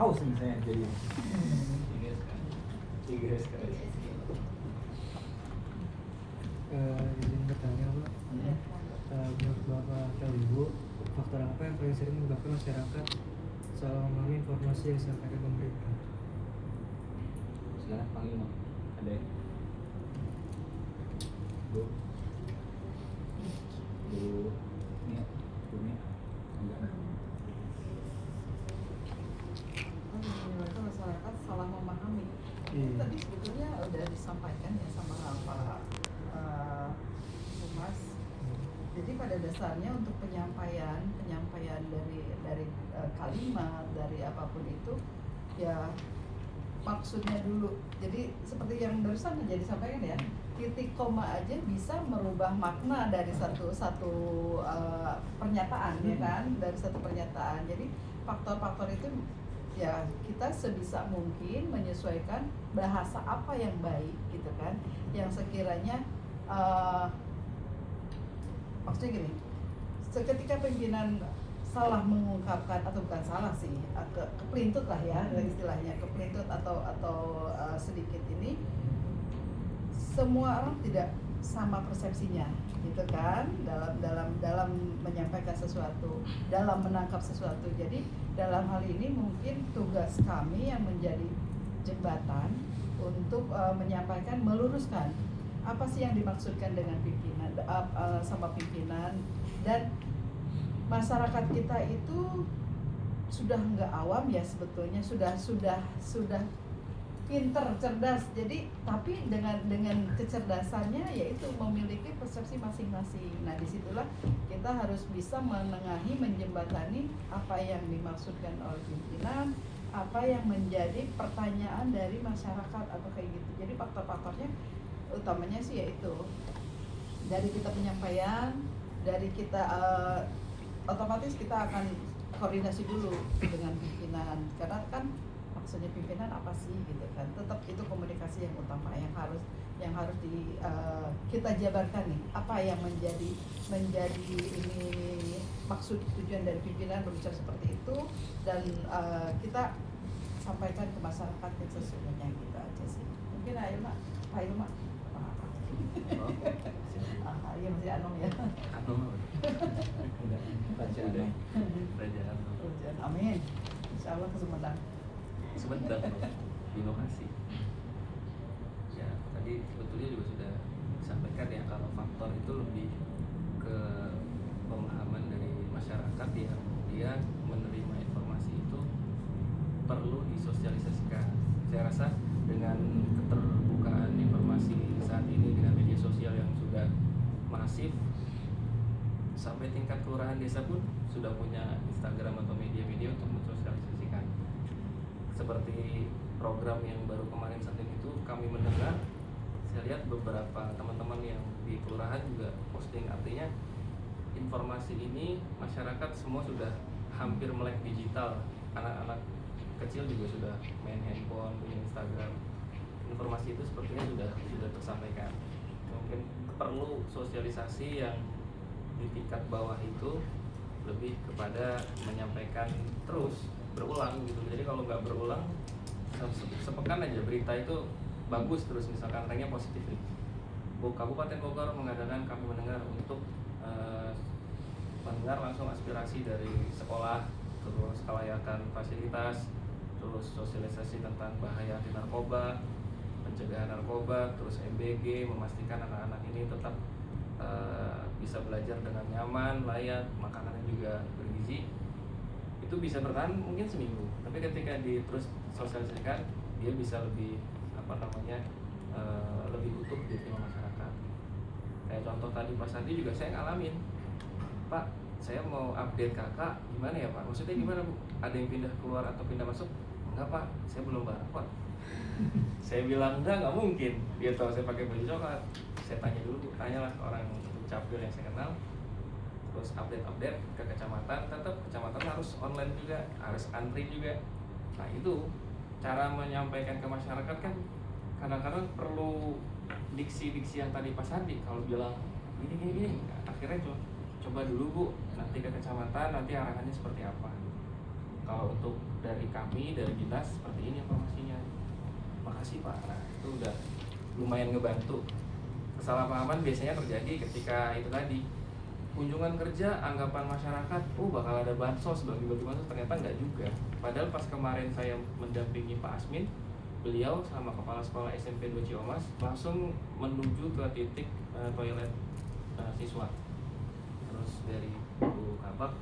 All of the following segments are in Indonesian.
haus nih saya jadi. Tiga sekali. Izin bertanya Pak, menurut Bapak atau Ibu, faktor apa yang paling sering menyebabkan masyarakat salah memahami informasi yang disampaikan pemerintah? Silakan panggil Mak. Ada ya? Bu. Nia. Bu Nia. Enggak. Menyebabkan masyarakat salah memahami. Tadi sebetulnya udah disampaikan ya sama Pak Humas. Jadi pada dasarnya untuk penyampaian dari kalimat, dari apapun itu ya maksudnya dulu. Jadi seperti yang barusan aja disampaikan ya, titik koma aja bisa merubah makna dari satu pernyataan ya kan, dari satu pernyataan. Jadi faktor-faktor itu ya kita sebisa mungkin menyesuaikan bahasa apa yang baik gitu kan, yang sekiranya maksudnya gini, seketika pimpinan salah mengungkapkan, atau bukan salah sih, keplintut lah ya istilahnya, keplintut atau sedikit ini, semua orang tidak sama persepsinya gitu kan, dalam menyampaikan sesuatu, dalam menangkap sesuatu. Jadi dalam hal ini mungkin tugas kami yang menjadi jembatan untuk menyampaikan, meluruskan apa sih yang dimaksudkan dengan pimpinan, sama pimpinan. Dan masyarakat kita itu sudah nggak awam ya sebetulnya, sudah pinter, cerdas. Jadi tapi dengan kecerdasannya yaitu memiliki persepsi masing-masing. Nah disitulah kita harus bisa menengahi, menjembatani apa yang dimaksudkan oleh pimpinan, apa yang menjadi pertanyaan dari masyarakat atau kayak gitu. Jadi faktor-faktornya utamanya sih yaitu dari kita penyampaian, dari kita otomatis kita akan koordinasi dulu dengan pimpinan, karena kan maksudnya pimpinan apa sih gitu kan. Tetap itu komunikasi yang utama yang harus kita jabarkan nih, apa yang menjadi ini maksud tujuan dari pimpinan berbicara seperti itu, dan kita sampaikan ke masyarakat yang sesungguhnya gitu aja sih. Mungkin ayo Mak, ayo Mak. Iya masih Anong ya. Anong. Raja Anong. Raja Anong. Amin. Insya Allah ke Sumedang. Sebentar, inovasi. Ya tadi sebetulnya juga sudah disampaikan ya, kalau faktor itu lebih ke pemahaman dari masyarakat yang dia menerima informasi itu perlu disosialisasikan. Saya rasa dengan keterbukaan informasi saat ini, dengan media sosial yang sudah masif, sampai tingkat kelurahan desa pun sudah punya Instagram atau media-media untuk mensosialisasikan. Seperti program yang baru kemarin Senin itu kami mendengar, saya lihat beberapa teman-teman yang di kelurahan juga posting, artinya informasi ini masyarakat semua sudah hampir melek digital. Anak-anak kecil juga sudah main handphone, punya Instagram. Informasi itu sepertinya sudah tersampaikan. Mungkin perlu sosialisasi yang di tingkat bawah itu lebih kepada menyampaikan terus, berulang gitu. Jadi kalau nggak berulang, sepekan aja berita itu bagus terus, misalkan ranknya positif nih. Kabupaten Bogor mengadakan, kami mendengar untuk mendengar langsung aspirasi dari sekolah, terus kelayakan fasilitas, terus sosialisasi tentang bahaya anti narkoba, pencegahan narkoba, terus MBG, memastikan anak-anak ini tetap bisa belajar dengan nyaman, layak, makanannya juga bergizi. Itu bisa bertahan mungkin seminggu, tapi ketika terus sosialisasikan, dia bisa lebih lebih utuh diterima masyarakat. Kayak contoh tadi Pak Sandi juga saya ngalamin, Pak, saya mau update kakak, gimana ya Pak? Maksudnya gimana Bu? Ada yang pindah keluar atau pindah masuk? Enggak Pak, saya belum barcode. Saya bilang nggak mungkin. Dia tahu saya pakai baju coklat. Saya tanya dulu, tanyalah orang capil yang saya kenal. Terus update ke kecamatan, tetap kecamatan harus online juga, harus antri juga. Nah itu cara menyampaikan ke masyarakat kan kadang-kadang perlu diksi-diksi yang tadi Pak Sandi. Kalau bilang gini, akhirnya coba dulu Bu, nanti ke kecamatan, nanti arahannya seperti apa. kalau untuk dari kami dari dinas seperti ini informasinya. Makasih Pak. Nah, itu udah lumayan ngebantu. Kesalahpahaman biasanya terjadi ketika itu tadi kunjungan kerja, anggapan masyarakat, bakal ada bansos, bagi-bagi bansos, ternyata enggak juga. Padahal pas kemarin saya mendampingi Pak Asmin, beliau sama kepala sekolah SMP 2 Ciomas langsung menuju ke titik toilet siswa. Terus dari Bu Kabak,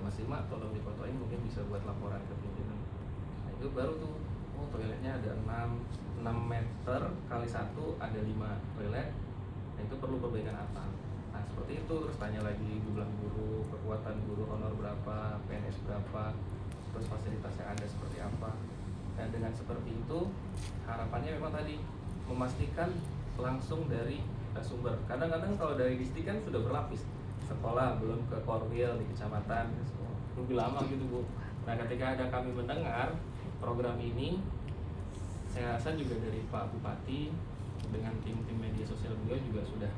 Mas Irma tolong difotoin, mungkin bisa buat laporan ke pimpinan. Nah itu baru tuh, toiletnya ada 6 meter kali 1, ada 5 toilet. Nah itu perlu perbaikan atap. Nah seperti itu, terus tanya lagi jumlah guru, kekuatan guru honor berapa, PNS berapa, terus fasilitas yang ada seperti apa. Dan dengan seperti itu harapannya memang tadi memastikan langsung dari sumber. Kadang-kadang kalau dari distrik kan sudah berlapis, sekolah belum ke korwil di kecamatan, lebih lama gitu Bu. Nah ketika ada kami mendengar program ini, saya rasa juga dari Pak Bupati dengan tim-tim media sosial beliau juga sudah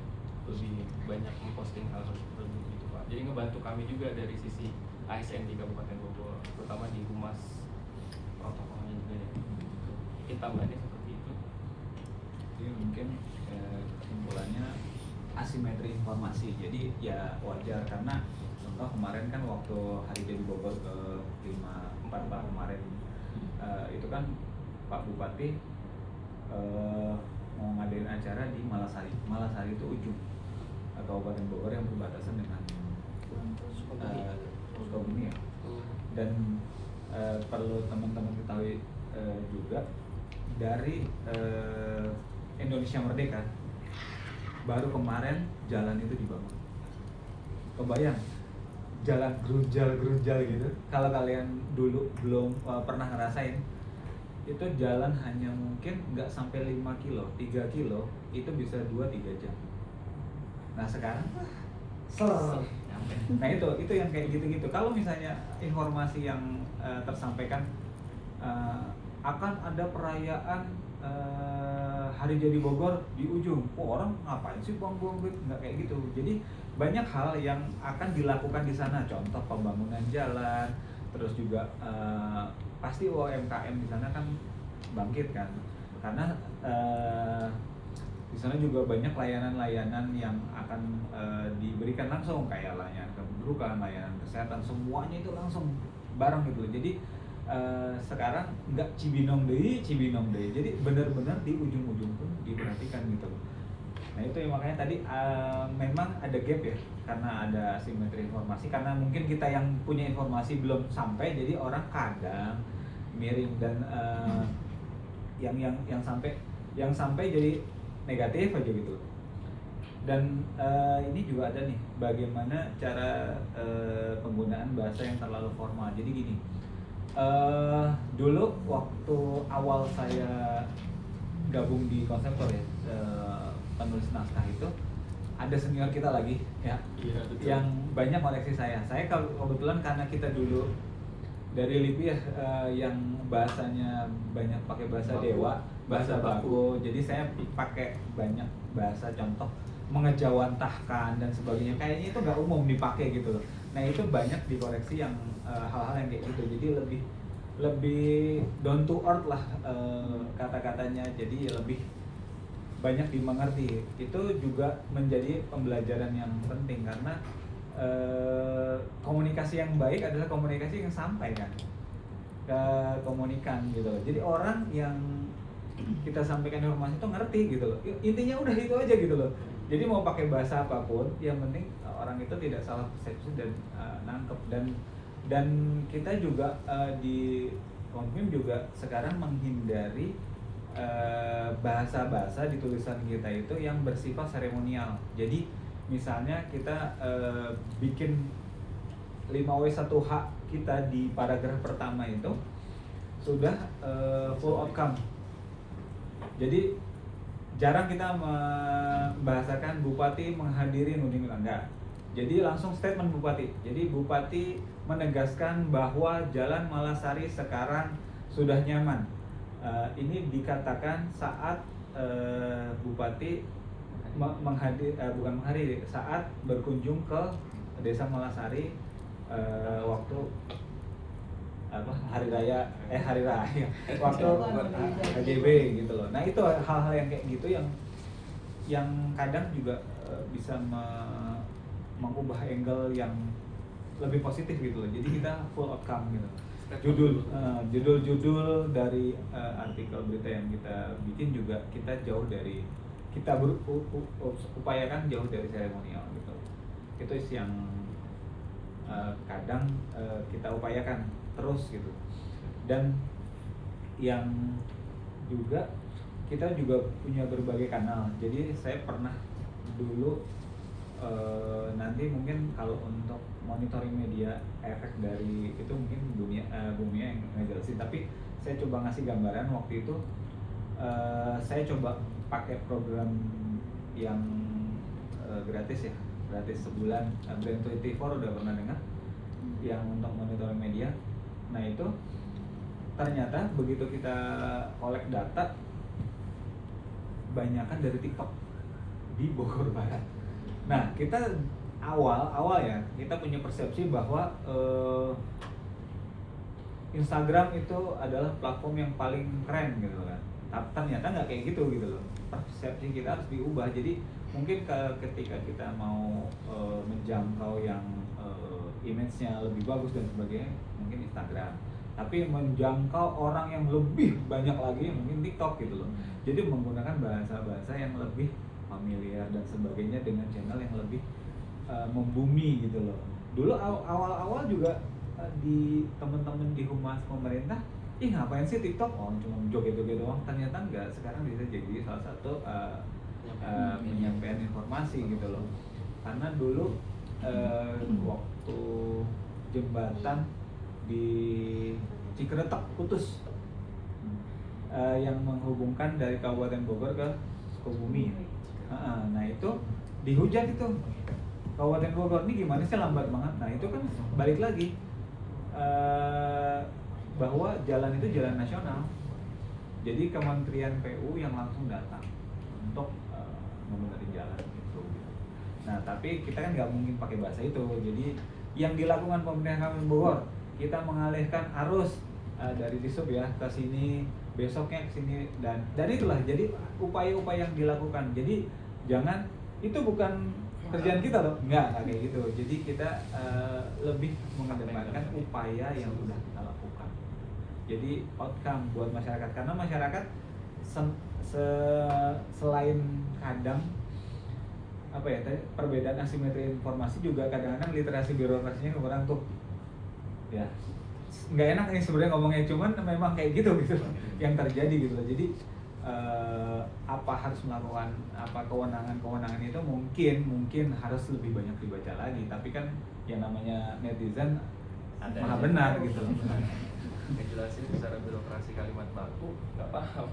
lebih banyak memposting hal seperti itu Pak. Jadi ngebantu kami juga dari sisi ASN di Kabupaten Bogor, terutama di humas protokolnya juga ya. Kita mbaknya seperti itu. Jadi mungkin kesimpulannya asimetri informasi. Jadi ya wajar karena contoh kemarin kan waktu Hari Jadi Bogor ke 54 kemarin itu kan Pak Bupati mau ngadain acara di Malasari. Malasari itu ujung Kabupaten Bogor yang berbatasan dengan Sukabumi ya. Dan perlu teman-teman ketahui juga dari Indonesia Merdeka baru kemarin jalan itu dibangun. Kebayang jalan grunjal gitu. Kalau kalian dulu belum pernah ngerasain, itu jalan hanya mungkin nggak sampai 5 kilo, 3 kilo itu bisa 2-3 jam. Nah sekarang nah itu yang kayak gitu-gitu. Kalau misalnya informasi yang tersampaikan akan ada perayaan Hari Jadi Bogor di ujung, orang ngapain sih buang-buang duit? Nggak kayak gitu. Jadi banyak hal yang akan dilakukan di sana, contoh pembangunan jalan, terus juga pasti UMKM di sana kan bangkit kan, karena di sana juga banyak layanan-layanan yang akan diberikan langsung, kayak layanan kependudukan, layanan kesehatan, semuanya itu langsung bareng gitu. Jadi sekarang nggak Cibinong deh, jadi benar-benar di ujung-ujung pun diperhatikan gitu. Nah itu yang makanya tadi memang ada gap ya, karena ada asimetri informasi, karena mungkin kita yang punya informasi belum sampai, jadi orang kadang miring dan yang sampai jadi negatif aja gitu. Dan ini juga ada nih bagaimana cara penggunaan bahasa yang terlalu formal. Jadi gini, dulu waktu awal saya gabung di konseptor ya, penulis naskah itu ada senior kita lagi ya, Iya, yang banyak koleksi saya. Saya kebetulan karena kita dulu dari LIPI ya, yang bahasanya banyak pakai bahasa Dewa, bahasa baku. Jadi saya pakai banyak bahasa, contoh mengejawantahkan dan sebagainya. Kayaknya itu nggak umum dipakai gitu loh. Nah itu banyak dikoreksi yang hal-hal yang kayak gitu. Jadi lebih down to earth lah kata-katanya. Jadi lebih banyak dimengerti. Itu juga menjadi pembelajaran yang penting, karena komunikasi yang baik adalah komunikasi yang sampai kan ke komunikan gitu. Jadi orang yang kita sampaikan informasi itu ngerti gitu loh. Intinya udah itu aja gitu loh. Jadi mau pakai bahasa apapun, yang penting orang itu tidak salah persepsi dan nangkep. Dan kita juga di Konfim juga sekarang menghindari bahasa-bahasa di tulisan kita itu yang bersifat seremonial. Jadi misalnya kita bikin 5W1H kita di paragraf pertama itu sudah full outcome. Jadi jarang kita membahasakan Bupati menghadiri nuding enggak. Jadi langsung statement Bupati. Jadi Bupati menegaskan bahwa Jalan Malasari sekarang sudah nyaman. Ini dikatakan saat Bupati bukan menghadiri, saat berkunjung ke Desa Malasari waktu hari raya waktu HJB gitu loh. Nah itu hal-hal yang kayak gitu yang kadang juga bisa mengubah angle yang lebih positif gitu loh. Jadi kita full outcome gitu. Judul-judul dari artikel berita yang kita bikin juga kita jauh dari, kita upayakan jauh dari seremonial gitu. Itu yang kadang kita upayakan terus gitu. Dan yang juga kita juga punya berbagai kanal. Jadi saya pernah dulu nanti mungkin kalau untuk monitoring media efek dari itu mungkin bumi yang ngejelasin, tapi saya coba ngasih gambaran waktu itu. Saya coba pakai program yang gratis sebulan, Brand24 udah pernah dengar yang untuk monitoring media. Nah itu ternyata begitu kita collect data, banyakan dari TikTok di Bogor Barat. Nah kita awal ya kita punya persepsi bahwa Instagram itu adalah platform yang paling keren gitu kan. Tapi ternyata nggak kayak gitu loh. Persepsi kita harus diubah. Jadi mungkin ketika kita mau menjangkau yang image-nya lebih bagus dan sebagainya, mungkin Instagram. Tapi menjangkau orang yang lebih banyak lagi mungkin TikTok gitu loh. Jadi menggunakan bahasa-bahasa yang lebih familiar dan sebagainya dengan channel yang lebih membumi gitu loh. Dulu awal-awal juga di temen-temen di humas pemerintah, ngapain sih TikTok? Oh cuma joget-joget doang. Ternyata enggak, sekarang bisa jadi salah satu penyampaian informasi gitu loh. Karena dulu waktu jembatan di Cikretek putus, yang menghubungkan dari Kabupaten Bogor ke Sukabumi. Nah itu dihujat itu Kabupaten Bogor, ini gimana sih lambat banget. Nah itu kan balik lagi bahwa jalan itu jalan nasional. Jadi Kementerian PU yang langsung datang untuk membenahi jalan itu. Nah tapi kita kan nggak mungkin pakai bahasa itu. Jadi yang dilakukan pemerintah Kabupaten Bogor, kita mengalihkan arus dari Disub ya ke sini, besoknya ke sini, dan dari itulah jadi upaya-upaya yang dilakukan. Jadi jangan, itu bukan kerjaan kita loh, enggak kayak gitu. Jadi kita lebih mengedepankan upaya yang sudah kita lakukan. Jadi outcome buat masyarakat, karena masyarakat selain kadang perbedaan asimetri informasi, juga kadang-kadang literasi birokrasinya kurang tuh ya. Nggak enak nih sebenarnya ngomongnya, cuman memang kayak gitu yang terjadi gitu loh. Jadi apa harus melakukan kewenangan itu mungkin harus lebih banyak dibaca lagi. Tapi kan yang namanya netizen maha benar gitu loh. Ngejelasin secara birokrasi kalimat baku nggak paham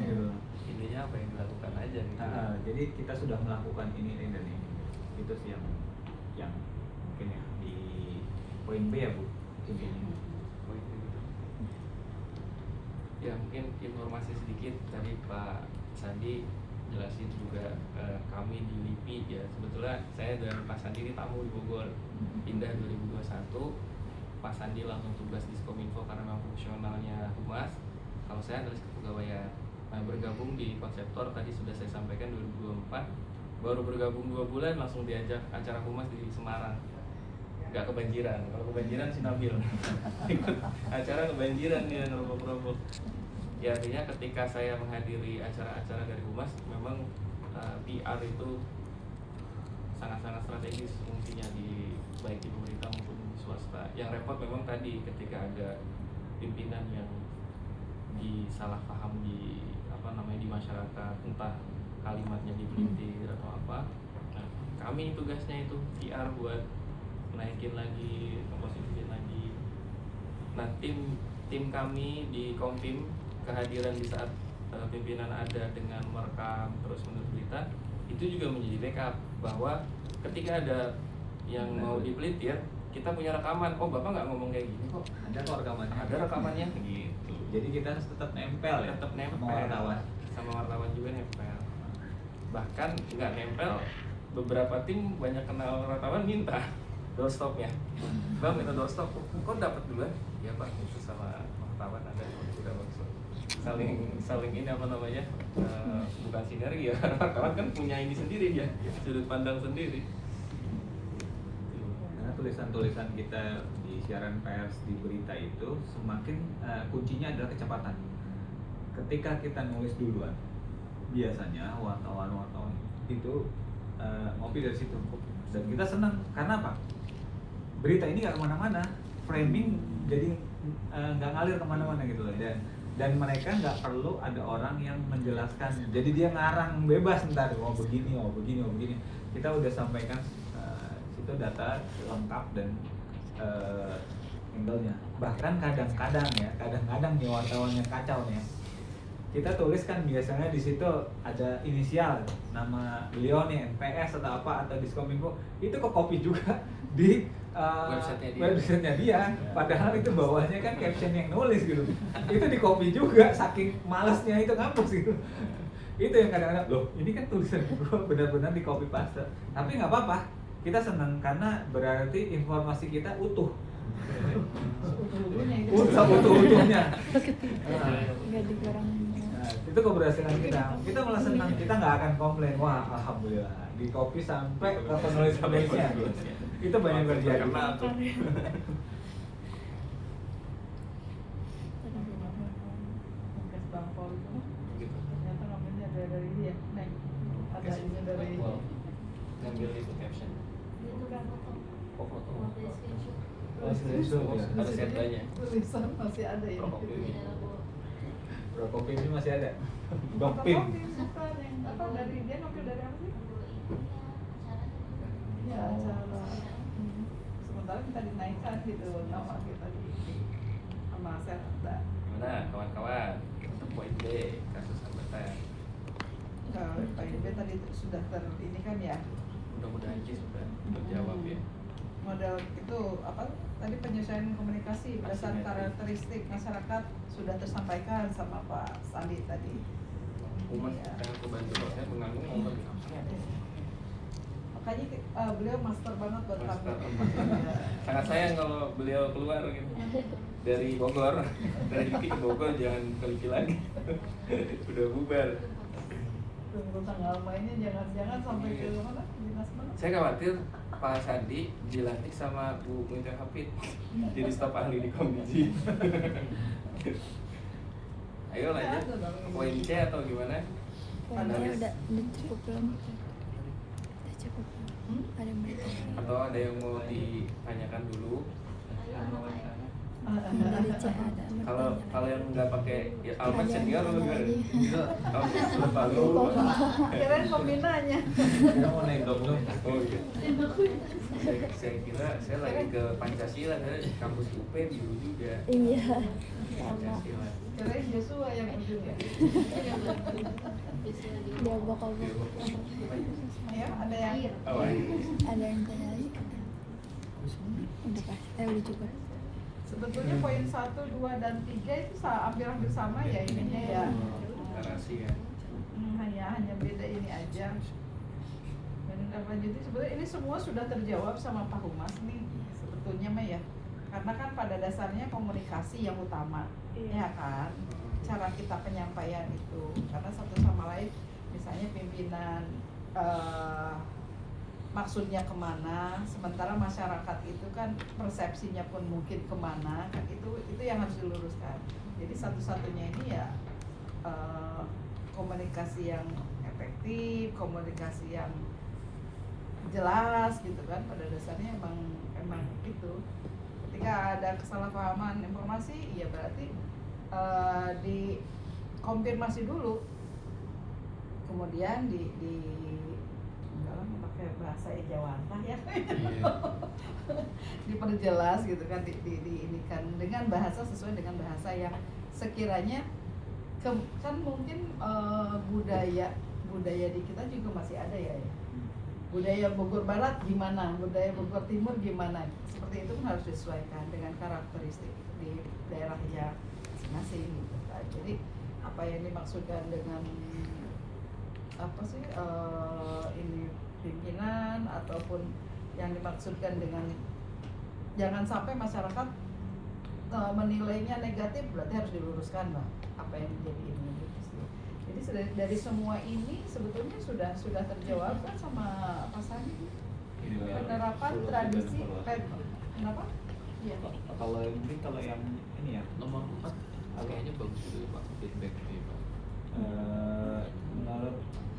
gitu. Intinya apa yang dilakukan aja gitu. Jadi kita sudah melakukan ini dan ini. Itu sih yang mungkin ya di poin B ya Bu. Intinya. Ya mungkin informasi sedikit tadi Pak Sandi jelasin juga kami di LIPI ya. Sebetulnya saya dan Pak Sandi ini tamu di Bogor, pindah 2021. Pak Sandi langsung tugas di Kominfo karena memang fungsionalnya humas. Kalau saya adalah kepegawaian. Nah, bergabung di Konseptor tadi sudah saya sampaikan 2024. Baru bergabung 2 bulan langsung diajak acara humas di Semarang. Nggak kebanjiran. Kalau kebanjiran si Nabil ikut acara kebanjiran dia ngerobok-robok. Ya artinya ketika saya menghadiri acara-acara dari humas, memang PR itu sangat-sangat strategis fungsinya di baik di pemerintah maupun di swasta. Yang repot memang tadi ketika ada pimpinan yang disalah paham di di masyarakat, entah kalimatnya dipelintir atau apa. Nah, kami tugasnya itu PR buat naikin lagi, posisiin lagi. Nah, tim kami di Kompim kehadiran di saat pimpinan ada dengan merekam terus menulis berita itu juga menjadi backup bahwa ketika ada yang mau dipelintir, kita punya rekaman. Oh, Bapak nggak ngomong kayak gini kok. Ada kok rekamannya. Ada rekamannya gitu. Jadi kita harus tetap nempel ya. Tetap nempel. Sama wartawan juga nempel. Bahkan nggak nempel, beberapa tim banyak kenal wartawan minta doorstopnya. Bang minta doorstop, kok dapat duluan? Ya Pak, itu saling ini apa namanya, bukan sinergi ya, wartawan kan punya ini sendiri ya, sudut pandang sendiri. Karena tulisan-tulisan kita di siaran pers, di berita itu semakin kuncinya adalah kecepatan. Ketika kita nulis duluan, biasanya wartawan itu ngopi dari situ, dan kita senang karena apa? Berita ini nggak kemana-mana, framing jadi nggak ngalir kemana-mana gitu loh, dan mereka nggak perlu ada orang yang menjelaskan, jadi dia ngarang bebas ntar begini begini. Kita udah sampaikan situ data lengkap dan angle-nya. Bahkan kadang-kadang nih wartawannya kacau nih ya. Kita tuliskan biasanya di situ ada inisial nama beliau nih, NPS atau apa, atau Diskominfo, itu ke copy juga di website-nya dia. Padahal itu bawahnya kan caption yang nulis gitu. Itu di copy juga, saking malasnya itu ngapus gitu. Itu yang kadang-kadang, loh ini kan tulisan gua benar-benar di copy paste. Tapi nggak apa-apa, kita senang karena berarti informasi kita utuh. Utuh-utuhnya. Nggak dikurangin. Nah, itu keberhasilan kita. Kita malah senang, kita nggak akan komplain. Wah, alhamdulillah, di copy sampai ke penulis-penulisnya. Itu banyak terjadi. Mungkin Bang Paul itu ternyata ngambilnya dari dia, Neng. Ada ini dari ngambil itu caption. itu kan Oh, foto. Oh, screenshot ya. Ada setanya. tulisan masih ada ya. Bro, copy ini masih ada. Fotokopi Dokpin. bukan yang apa dari dia ngambil dari apa sih? Ya acara. Sementara kita dinaikkan gitu nama kita di sama Serda. Gimana kawan-kawan untuk poin B, kasus hambatan? Kalau Pak Ibe tadi sudah ini kan ya, Mudah-mudahan Ci sudah terjawab ya. model itu apa tadi penyesuaian komunikasi berdasarkan karakteristik masyarakat sudah tersampaikan sama Pak Sandi tadi. Umas Iya. sangat kebantu saya mengganggu ngomong. Makanya beliau master banget buat Master. kami. Sangat sayang kalau beliau keluar gitu dari Bogor, dari Juki ke Bogor, jangan ke lagi. Udah bubar. Tunggu tanggal mainnya jangan sampai ke mana? Dinas mana? Saya khawatir Pak Sandi dilantik sama Bu Minta Hafid jadi staf ahli di Komisi. Ayo lanjut poin C atau gimana? Poinnya udah cukup belum? Udah cukup belum? Ada yang berita? Atau ada yang mau ditanyakan dulu? Dari C ada. Kalau yang nggak pakai ya, Alman Ada yang senior atau tanya gimana? lagi. Kalau sudah palu. Kirain pembinanya. Kita mau naik dong. Oh iya. Saya kira saya lagi ke Pancasila, saya kampus UP dulu juga. Iya. Sama. Pancasila. Kirain Joshua yang ujungnya. Dia bakal Ya, ada yang Oh, iya. ada yang tanya lagi? Udah pas. Udah cukup. sebetulnya poin 1, 2, dan 3 itu hampir sama ya ininya ya. Narasi kan. Hanya beda ini aja. Menindaklanjuti sebetulnya ini semua sudah terjawab sama Pak Humas nih sebetulnya mah ya. Karena kan pada dasarnya komunikasi yang utama, ya kan. Cara kita penyampaian itu karena satu sama lain, misalnya pimpinan maksudnya kemana, sementara masyarakat itu kan persepsinya pun mungkin kemana, kan itu yang harus diluruskan. Jadi satu-satunya ini ya komunikasi yang efektif, komunikasi yang jelas gitu kan, pada dasarnya emang gitu. Ketika ada kesalahpahaman informasi, ya berarti dikonfirmasi dulu, kemudian dalam pakai bahasa Ejawantah ya, diperjelas gitu kan, diinikan dengan bahasa sesuai dengan bahasa yang sekiranya kan mungkin budaya di kita juga masih ada ya. Budaya Bogor Barat gimana, budaya Bogor Timur gimana, seperti itu kan harus disesuaikan dengan karakteristik di daerahnya masing-masing gitu kan. Jadi apa yang dimaksudkan dengan apa sih ini pimpinan ataupun yang dimaksudkan dengan jangan sampai masyarakat menilainya negatif berarti harus diluruskan lah apa yang menjadi ini gitu sih. Jadi dari semua ini sebetulnya sudah terjawab kan sama apa saja penerapan tradisi kenapa? Iya. Kalau mungkin kalau yang ini ya Nomor 4 kayaknya bagus juga Pak, feedback-nya Pak. menurut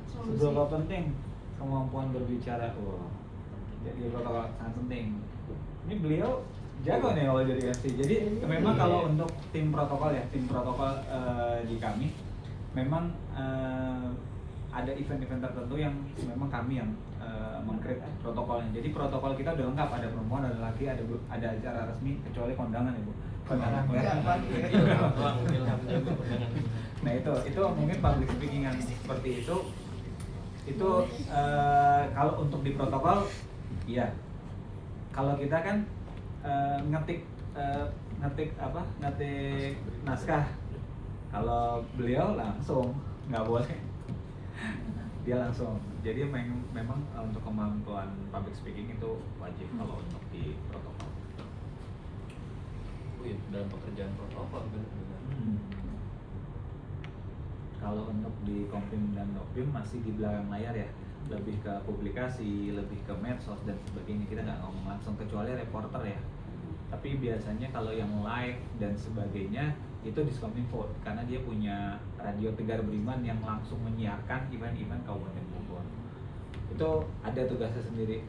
Solusi. seberapa penting kemampuan berbicara. Jadi protokol sangat penting. Ini beliau jago nih kalau jadi MC. Jadi memang kalau untuk tim protokol ya, tim protokol di kami memang ada event-event tertentu yang memang kami yang meng-create protokolnya. Jadi protokol kita udah lengkap, ada perempuan, ada laki, ada acara resmi kecuali kondangan ya Bu. Kondangan. Nah itu mungkin public speaking yang seperti itu kalau untuk di protokol iya. Kalau kita kan ngetik naskah. Kalau beliau langsung nggak boleh. Dia langsung. Jadi memang untuk kemampuan public speaking itu wajib kalau untuk di protokol. Oh iya, dalam pekerjaan protokol benar-benar. Kalau untuk di Kompim dan Nopim masih di belakang layar ya, lebih ke publikasi, lebih ke medsos dan sebagainya. Kita nggak ngomong langsung kecuali reporter ya. Tapi biasanya kalau yang live dan sebagainya itu Diskominfo karena dia punya radio Tegar Beriman yang langsung menyiarkan event-event Kabupaten Bogor. Itu ada tugasnya sendiri.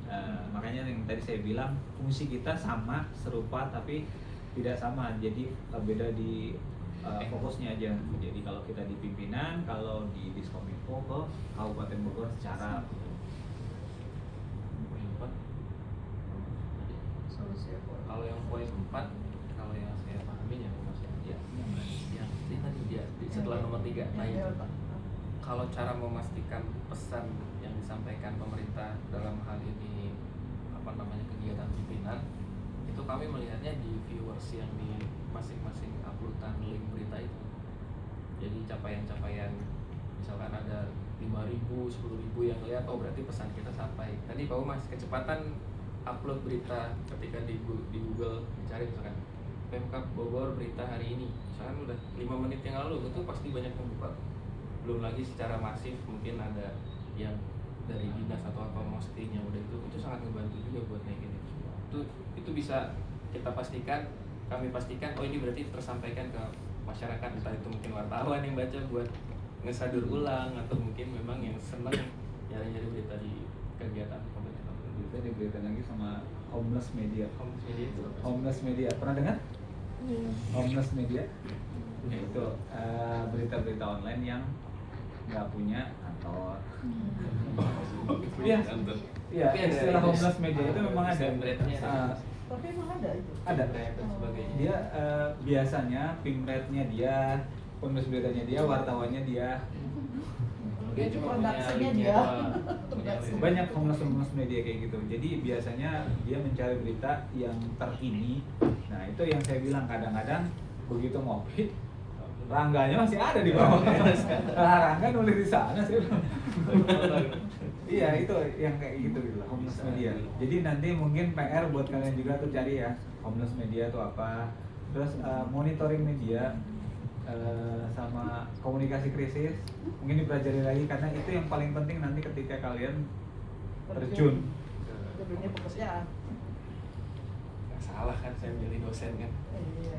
Makanya yang tadi saya bilang fungsi kita sama, serupa tapi tidak sama. Jadi beda di fokusnya aja. Jadi kalau kita di pimpinan, kalau di Diskominfo ke Kabupaten Bogor secara Poin 4. Solusi apa? Kalau yang poin 4, kalau yang saya pahami ya Mas ya. Yang ini tadi dia setelah nomor 3. Nah itu kalau cara memastikan pesan yang disampaikan pemerintah dalam hal ini kegiatan pimpinan itu kami melihatnya di viewers yang di masing-masing uploadan link berita itu. Jadi capaian-capaian misalkan ada 5.000, 10.000 yang lihat, oh berarti pesan kita sampai. Tadi Pak Mas, kecepatan upload berita ketika di Google dicari misalkan Pemkab Bogor berita hari ini, misalkan udah 5 menit yang lalu itu pasti banyak yang buka. Belum lagi secara masif mungkin ada yang dari dinas atau apa posting yang udah itu sangat membantu juga buat naikin itu semua. Itu bisa kita pastikan, kami pastikan oh ini berarti tersampaikan ke masyarakat, entah itu mungkin wartawan yang baca buat ngesadur ulang atau mungkin memang yang senang nyari-nyari berita di kegiatan pemerintah. Berita diberikan lagi sama Homeless Media. Homeless Media itu apa? Homeless Media pernah dengar? Homeless Media itu berita-berita online yang nggak punya kantor. Iya, iya. Istilah homeless media itu memang ada. Tapi emang ada itu. Ada. dan sebagainya. Dia biasanya ping rate-nya dia, penulis beritanya dia, wartawannya dia. Dia cuma punya Produksinya linknya dia. doang. Banyak homeless media kayak gitu. Jadi biasanya dia mencari berita yang terkini. Nah itu yang saya bilang kadang-kadang begitu ngopi, Rangganya masih ada di bawah. Rangga nulis di sana sih. Iya itu yang kayak gitu lah homeless media. Jadi nanti mungkin PR buat kalian juga tuh cari ya homeless media itu apa. Terus monitoring media sama komunikasi krisis mungkin dipelajari lagi karena itu yang paling penting nanti ketika kalian terjun. Jadinya pekerjaan. Nggak salah kan saya milih dosen kan. Iya.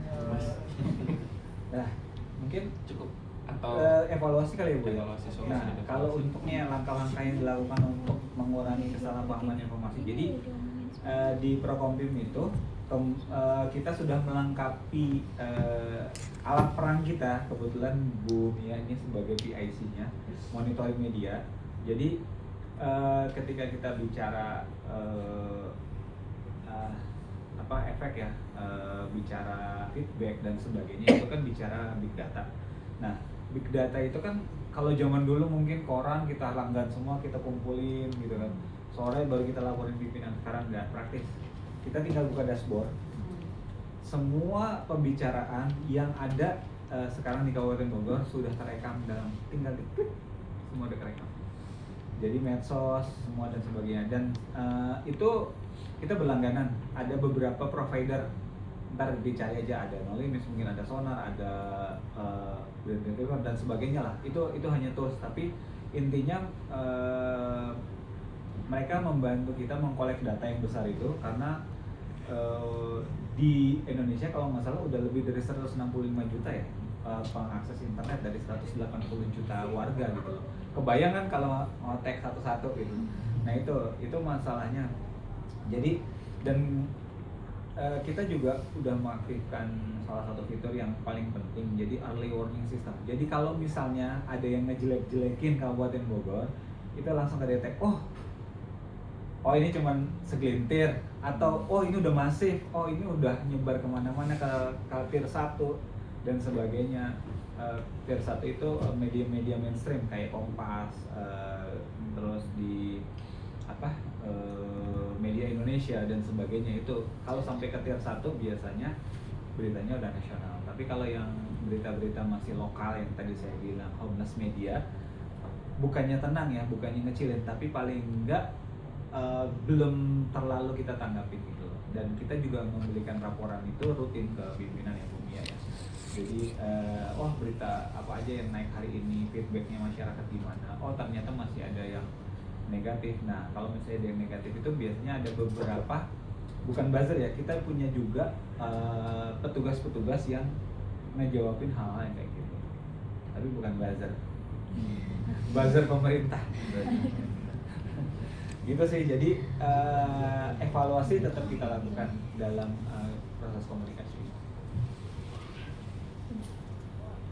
Nah mungkin Cukup atau evaluasi kali ya Bu ya? Evaluasi, solusi Nah dan kalau evaluasi. untuknya langkah-langkah yang dilakukan untuk mengurangi kesalahpahaman informasi. Jadi di Prokompim itu kita sudah melengkapi alat perang kita. Kebetulan Bu Mia ini sebagai PIC-nya monitoring media. Jadi ketika kita bicara efek ya, bicara feedback dan sebagainya itu kan bicara big data. Nah big data itu kan kalau zaman dulu mungkin koran kita langgan semua, kita kumpulin gitu kan, sore baru kita laporin pimpinan. Sekarang nggak praktis, kita tinggal buka dashboard, semua pembicaraan yang ada sekarang di Kabupaten Bogor sudah terekam dalam tinggal diklik, semua udah terekam. Jadi medsos semua dan sebagainya. Dan itu kita berlangganan, ada beberapa provider ntar dicari aja, ada Nolimis, mungkin ada Sonar, ada Grid dan sebagainya lah. Itu hanya tools, tapi intinya mereka membantu kita mengkolek data yang besar itu karena di Indonesia kalau nggak salah udah lebih dari 165 juta ya pengakses internet dari 180 juta warga gitu loh. Kebayang kan kalau ngotek satu-satu gitu. Nah itu masalahnya. Jadi dan kita juga udah mengaktifkan salah satu fitur yang paling penting, jadi early warning system. Jadi kalau misalnya ada yang ngejelek-jelekin Kabupaten Bogor, itu langsung kedetek, oh ini cuman segelintir, atau oh ini udah masif, oh ini udah nyebar kemana-mana ke tier 1 dan sebagainya. Tier 1 itu media-media mainstream kayak Kompas, terus di media Indonesia dan sebagainya. Itu kalau sampai ke tier 1 biasanya beritanya udah nasional. Tapi kalau yang berita-berita masih lokal yang tadi saya bilang homeless media, bukannya tenang ya, bukannya ngecilin, tapi paling enggak belum terlalu kita tanggapin gitu. Dan kita juga memberikan laporan itu rutin ke pimpinan ya Bu Mia ya. Jadi berita apa aja yang naik hari ini, feedbacknya masyarakat gimana, ternyata masih ada yang negatif. Nah kalau misalnya ada yang negatif itu biasanya ada beberapa, bukan buzzer ya, kita punya juga petugas-petugas yang ngejawabin hal-hal yang kayak gitu, tapi bukan buzzer. Buzzer pemerintah gitu sih. Jadi evaluasi tetap kita lakukan dalam proses komunikasi.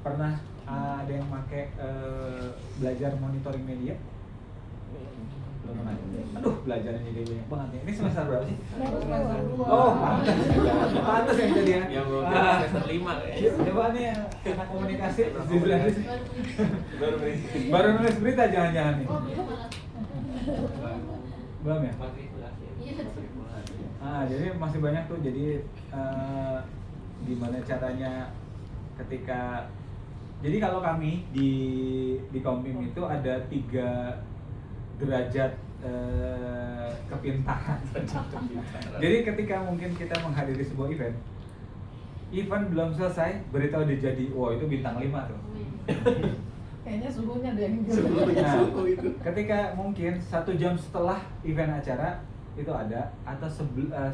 Pernah ada yang pakai belajar monitoring media? Belum pernah. Aduh, belajarnya jadi banyak banget ya. Ini semester berapa sih? Semester 2. Oh, pantas yang jadi ya. Yang belum semester 5 ya. Coba nih anak komunikasi baru nulis berita jangan-jangan nih. Belum ya? Jadi masih banyak tuh. Jadi gimana caranya ketika, jadi kalau kami di Kompim itu ada 3 derajat kepintaran. Jadi ketika mungkin kita menghadiri sebuah event belum selesai, berita udah jadi, itu bintang 5 tuh. Kayaknya suhunya ada yang Ketika mungkin 1 jam setelah event acara itu ada, atau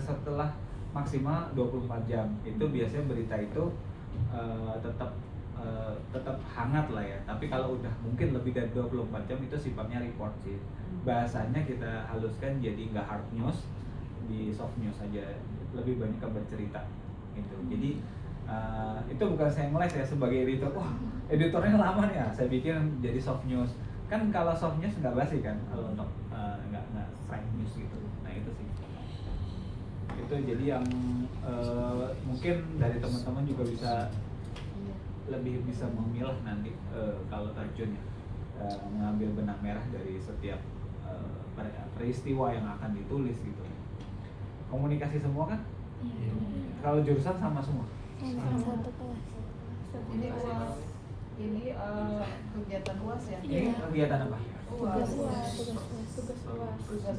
setelah maksimal 24 jam, itu biasanya berita itu tetap hangat lah ya. Tapi kalau udah mungkin lebih dari 24 jam itu sifatnya report sih. Bahasanya kita haluskan jadi nggak hard news, di soft news aja, lebih banyak kabar cerita gitu. Jadi itu bukan saya ngeles ya sebagai editor, editornya lama nih ya, saya bikin jadi soft news. Kan kalau soft news nggak basi kan, kalau untuk nggak strike news gitu. Nah itu sih. Itu jadi yang mungkin dari teman-teman juga lebih bisa memilah nanti kalau terjun ya, mengambil benang merah dari setiap peristiwa yang akan ditulis gitu. Komunikasi semua kan? Kalau jurusan sama semua? Satu kelas. Ini kegiatan UAS ya? Ini kegiatan apa? UAS. Tugas UAS. Tugas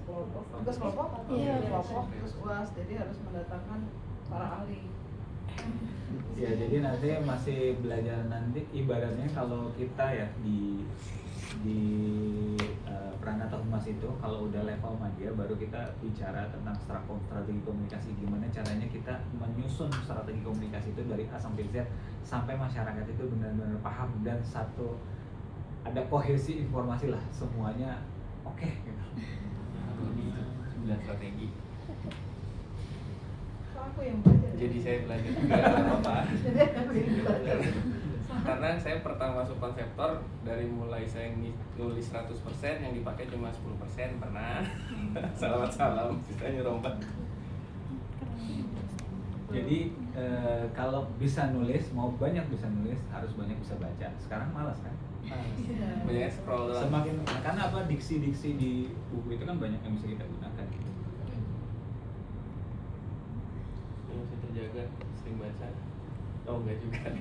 kelompok. Tugas kelompok? Iya. Kelompok, terus UAS. Jadi harus mendatangkan para ahli. Ya, jadi nanti masih belajar nanti, ibaratnya kalau kita ya di Pranata Humas itu kalau udah level media baru kita bicara tentang strategi komunikasi, gimana caranya kita menyusun strategi komunikasi itu dari A sampai Z sampai masyarakat itu benar-benar paham dan ada kohesi informasi lah, semuanya oke gitu. 9 strategi. Aku yang belajar. Jadi saya belajar juga apa-apa. Jadi aku yang belajar. Karena saya pertama masuk konseptor, dari mulai saya nulis 100% yang dipakai cuma 10% pernah. Salam, sisanya rompat. Jadi kalau bisa nulis, mau banyak bisa nulis, harus banyak bisa baca. Sekarang malas kan? Iya. Banyak scroll doang. Semakin, karena apa, diksi-diksi di buku itu kan banyak yang bisa kita gunakan. Yang saya terjaga, sering baca. Oh enggak juga.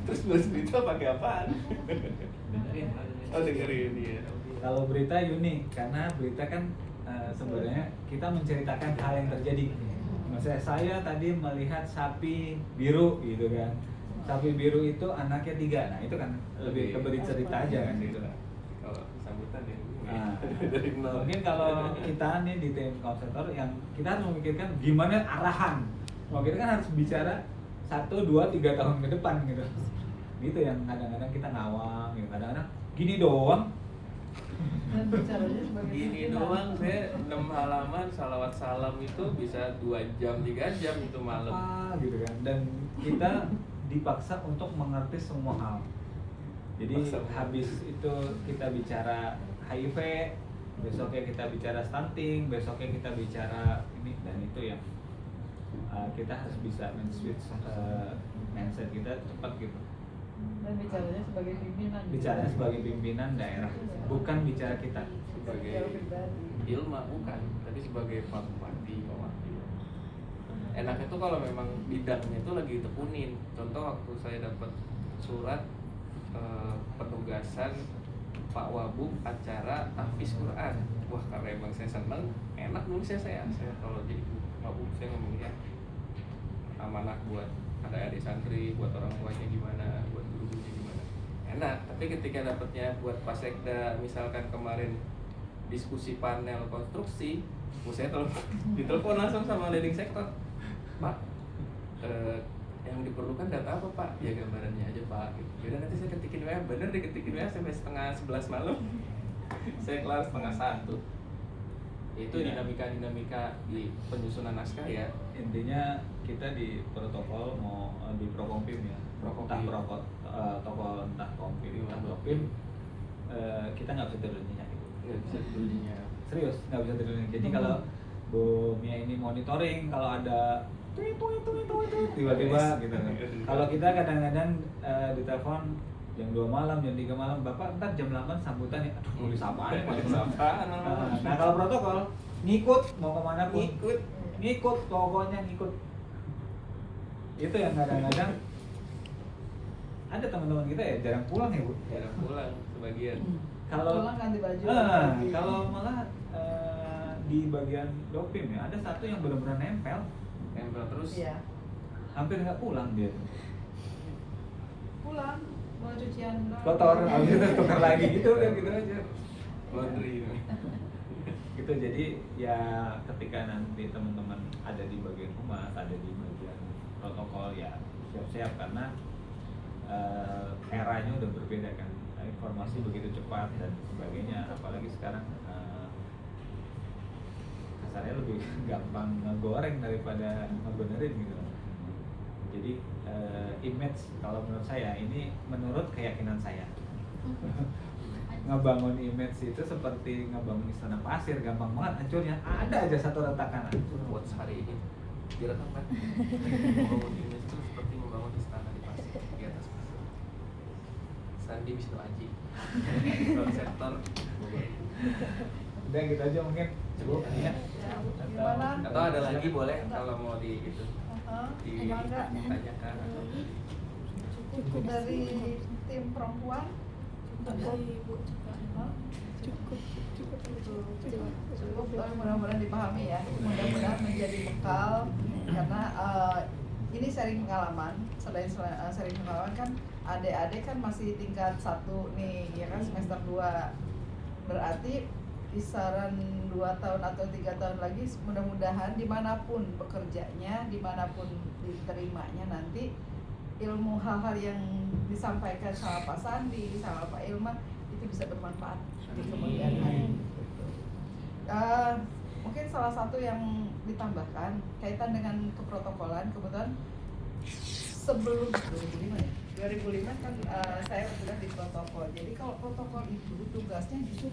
Terus nulis berita pakai apaan? Dengerin ya. Kalau berita unik, karena berita kan sebenarnya kita menceritakan hal yang terjadi, Maksudnya saya tadi melihat sapi biru gitu kan. Sapi biru itu anaknya 3. Nah, itu kan lebih ke beri cerita aja kan gitu. Kalau sambutan ya Nah, dari nol. mungkin kalau kita nih di tim konselor yang kita harus memikirkan gimana arahan. Kalau kita kan harus bicara 1, 2, 3 tahun ke depan gitu. Gitu yang kadang-kadang kita ngawang gitu. Kadang-kadang gini doang. Dan bicaranya sebagai Gini pimpinan. doang saya 6 halaman salawat salam itu bisa 2 jam 3 jam itu malam. Apa gitu kan. Dan kita dipaksa untuk mengerti semua hal. Jadi Paksa. habis itu kita bicara HIV, besoknya kita bicara stunting, besoknya kita bicara ini dan itu yang kita harus bisa men-switch mindset kita cepat gitu. Dan bicaranya sebagai pimpinan. Bicara sebagai pimpinan daerah, bukan bicara kita. Sebagai Bicara pribadi. ilma bukan, tapi sebagai Pak Bupati, Pak Wakil. Enaknya tuh kalau memang bidangnya itu lagi ditekunin. Contoh waktu saya dapat surat penugasan Pak Wabub acara tahfiz Quran. Wah, karena emang saya seneng, enak nulisnya saya kalau jadi Wabub saya ngomongnya amanah buat adik-adik santri, buat orang tuanya gimana, buat guru-gurunya gimana. Enak, tapi ketika dapatnya buat Pasekda, misalkan kemarin diskusi panel konstruksi, saya ditelepon langsung sama leading sektor, Pak, yang diperlukan data apa Pak? Ya gambarannya aja Pak. Yaudah nanti saya ketikin WA, bener diketikin WA sampai setengah 11 malam. Saya kelar setengah 1. Itu Ya. dinamika di penyusunan naskah ya. Intinya kita di protokol mau di Prokompim ya, Prokompim. entah Kompim, entah Propim, kita nggak bisa tidur nyenyak gitu. Nggak bisa dulunya. Serius nggak bisa tidur nyenyak. Jadi kalau Bu Mia ini monitoring, kalau ada tiba-tiba gitu kan. Kalau kita kadang-kadang ditelepon jam 2 malam, jam 3 malam, Bapak ntar jam 8 sambutan ya. Aduh, nulis apaan ya? Nulis apaan? Nah, kalau protokol ngikut mau kemana pun Ngikut. pokoknya ngikut. Itu yang kadang-kadang ada teman-teman kita ya jarang pulang ya Bu. Jarang pulang sebagian. Kalau Pulang ganti baju. kalau malah di bagian dopim ya ada satu yang benar-benar nempel, Nempel terus. Iya. hampir nggak pulang dia. Pulang bawa cucian Kotor, habis itu tukar lagi gitu kan gitu aja. Laundry. Gitu jadi ya ketika nanti teman-teman ada di bagian humas, ada di bagian protokol ya siap-siap karena eranya udah berbeda kan, informasi begitu cepat dan sebagainya, apalagi sekarang kasarnya lebih gampang ngegoreng daripada ngebenerin gitu. Jadi image kalau menurut saya ini menurut keyakinan saya ngebangun image itu seperti ngebangun istana pasir, gampang banget hancurnya, ada aja satu retakan hancur. Buat sehari ini direkam kan. Membangun image itu seperti membangun istana di pasir di atas pasir. Sandi Wisnu Aji. Konseptor. Udah gitu aja mungkin Bu ya. Gimana? Atau ada lagi boleh kalau mau di itu Enggak. ditanyakan atau Cukup Dari tim perempuan Hah? Cukup, tapi mudah-mudahan dipahami ya. Mudah-mudahan menjadi bekal karena ini sharing pengalaman. Selain sharing pengalaman kan adik-adik kan masih tingkat 1 nih, ya kan semester 2. Berarti kisaran 2 tahun atau 3 tahun lagi mudah-mudahan dimanapun bekerjanya, dimanapun diterimanya nanti ilmu hal-hal yang disampaikan sama Pak Sandi, sama Pak Ilman itu bisa bermanfaat di kemudian hari. Mungkin salah satu yang ditambahkan kaitan dengan keprotokolan, kebetulan sebelum 2005 kan saya sudah di protokol. Jadi kalau protokol itu tugasnya justru